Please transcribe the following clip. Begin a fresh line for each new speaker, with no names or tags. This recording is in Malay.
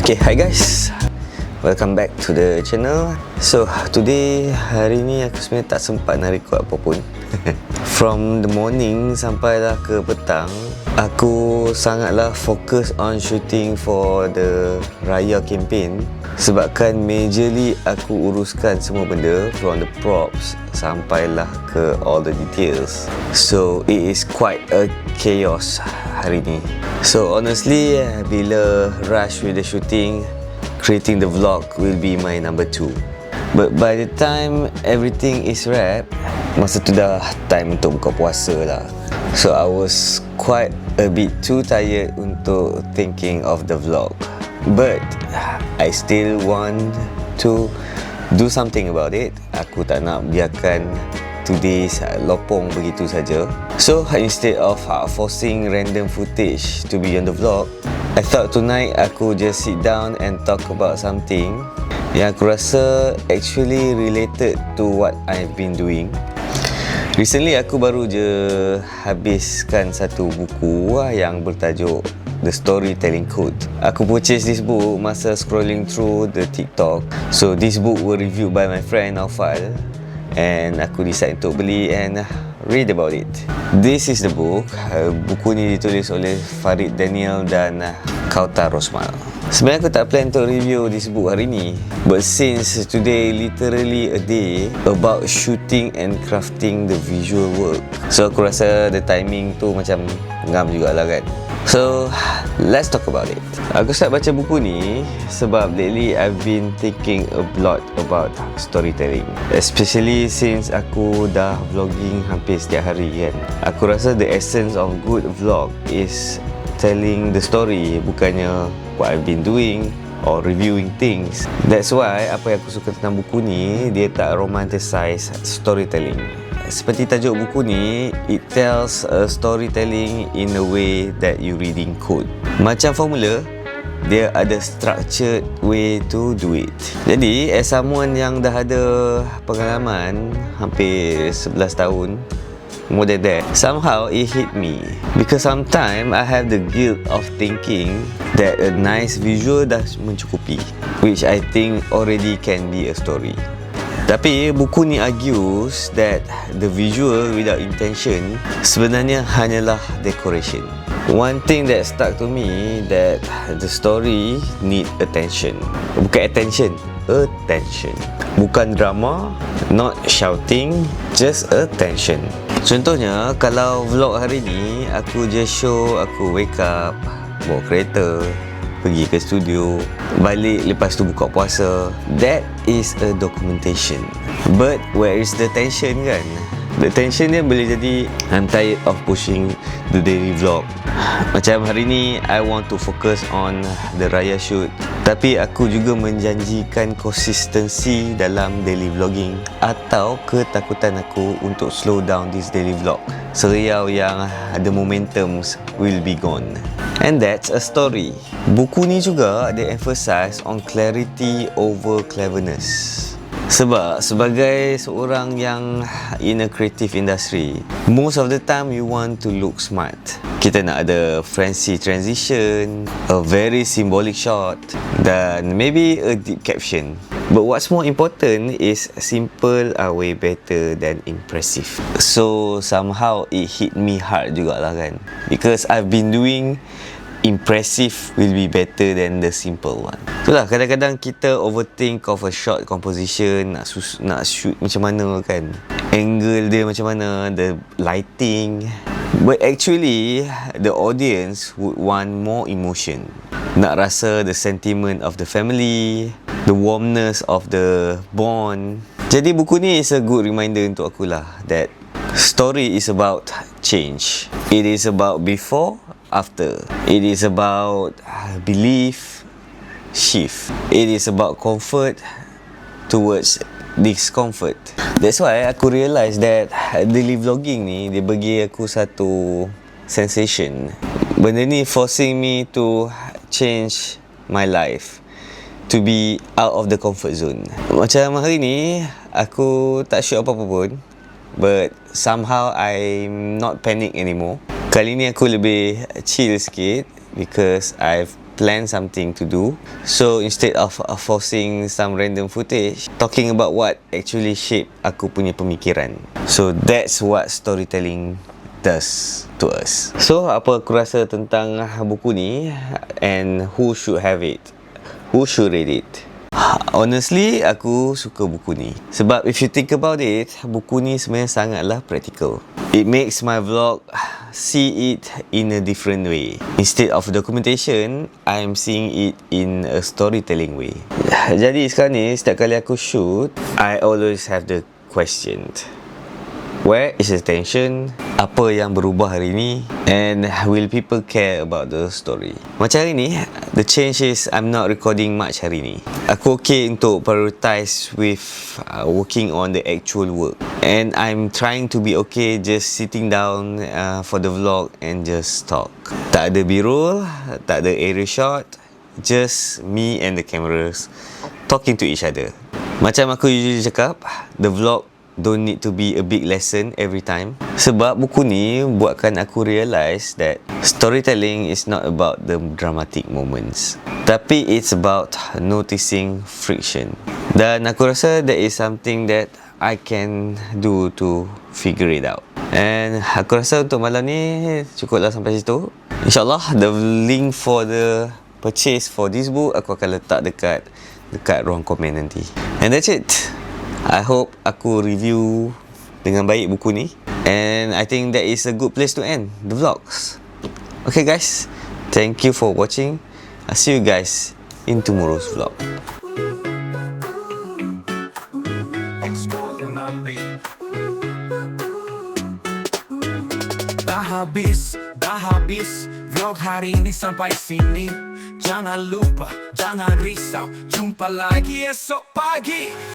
Okay, hi guys, welcome back to the channel. So today, hari ni aku sebenarnya tak sempat nak record apa pun. From the morning sampailah ke petang, aku sangatlah fokus on shooting for the Raya campaign. Sebabkan majorly aku uruskan semua benda, from the props sampailah ke all the details. So it is quite a chaos hari ni. So honestly, bila rush with the shooting, creating the vlog will be my number 2. But by the time everything is wrapped, masa tu dah time untuk buka puasa lah. So I was quite a bit too tired untuk thinking of the vlog. But I still want to do something about it. Aku tak nak biarkan today's lopong begitu saja. So instead of forcing random footage to be on the vlog, I thought tonight aku just sit down and talk about something yang aku rasa actually related to what I've been doing. Recently aku baru je habiskan satu buku yang bertajuk The Storytelling Code. Aku purchase this book masa scrolling through the TikTok. So this book were reviewed by my friend Naufal, and aku decide untuk beli and read about it. This is the book. Buku ni ditulis oleh Farid Daniel dan Kautar Rosmal. Sebenarnya aku tak plan untuk review this book hari ni, but since today literally a day about shooting and crafting the visual work, so aku rasa the timing tu macam ngam jugalah kan. So let's talk about it. Aku start baca buku ni sebab lately I've been thinking a lot about storytelling, especially since aku dah vlogging hampir setiap hari kan. Aku rasa the essence of good vlog is telling the story, bukannya what I've been doing or reviewing things. That's why apa yang aku suka tentang buku ni, dia tak romanticize storytelling. Seperti tajuk buku ni, it tells a storytelling in a way that you reading code. Macam formula, dia ada structured way to do it. Jadi, as someone yang dah ada pengalaman hampir 11 tahun, more than that, somehow it hit me. Because sometimes I have the guilt of thinking that a nice visual dah mencukupi, which I think already can be a story. Tapi buku ni argues that the visual without intention sebenarnya hanyalah decoration. One thing that stuck to me, that the story need attention. Bukan attention, attention. Bukan drama, not shouting, just attention. Contohnya, kalau vlog hari ni, aku just show aku wake up, bawa kereta, pergi ke studio, balik lepas tu buka puasa. That is a documentation. But where is the tension kan? The tension dia boleh jadi I'm tired of pushing the daily vlog. Macam hari ni I want to focus on the Raya shoot, tapi aku juga menjanjikan consistency dalam daily vlogging, atau ketakutan aku untuk slow down this daily vlog seriau yang the momentums will be gone. And that's a story. Buku ni juga dia emphasize on clarity over cleverness. Sebab sebagai seorang yang in a creative industry, most of the time you want to look smart. Kita nak ada fancy transition, a very symbolic shot, dan maybe a deep caption. But what's more important is simple are way better than impressive. So somehow it hit me hard jugalah kan, because I've been doing impressive will be better than the simple one. Itulah, kadang-kadang kita overthink of a shot composition, nak shoot macam mana kan, angle dia macam mana, the lighting. But actually the audience would want more emotion, nak rasa the sentiment of the family, the warmness of the bond. Jadi buku ni is a good reminder untuk akulah that story is about change. It is about before, after. It is about belief, shift. It is about comfort towards discomfort. That's why aku realise that daily vlogging ni, dia bagi aku satu sensation. Benda ni forcing me to change my life, to be out of the comfort zone. Macam hari ni aku tak shoot apa-apa pun, but somehow I'm not panic anymore. Kali ni aku lebih chill sikit because I've plan something to do. So instead of forcing some random footage, talking about what actually shaped aku punya pemikiran. So that's what storytelling does to us. So apa aku rasa tentang buku ni, and who should have it, who should read it? Honestly, aku suka buku ni sebab if you think about it, buku ni sebenarnya sangatlah practical. It makes my vlog see it in a different way. Instead of documentation, I'm seeing it in a storytelling way. Jadi sekarang ni, setiap kali aku shoot, I always have the question, where is the tension? Apa yang berubah hari ni? And will people care about the story? Macam hari ni, the change is I'm not recording much hari ni. Aku okay untuk prioritize with working on the actual work. And I'm trying to be okay just sitting down for the vlog and just talk. Tak ada B-roll, tak ada area shot, just me and the cameras talking to each other. Macam aku usually cakap, the vlog don't need to be a big lesson every time. Sebab buku ni buatkan aku realise that storytelling is not about the dramatic moments, tapi it's about noticing friction. Dan aku rasa that is something that I can do to figure it out. And aku rasa untuk malam ni cukuplah sampai situ. InsyaAllah the link for the purchase for this book aku akan letak dekat ruang komen nanti. And that's it. I hope aku review dengan baik buku ni, and I think that is a good place to end the vlogs. Okay guys, thank you for watching. I'll see you guys in tomorrow's vlog.
Dah habis vlog hari ini sampai sini. Jangan lupa, jangan risau, jumpa lagi esok pagi.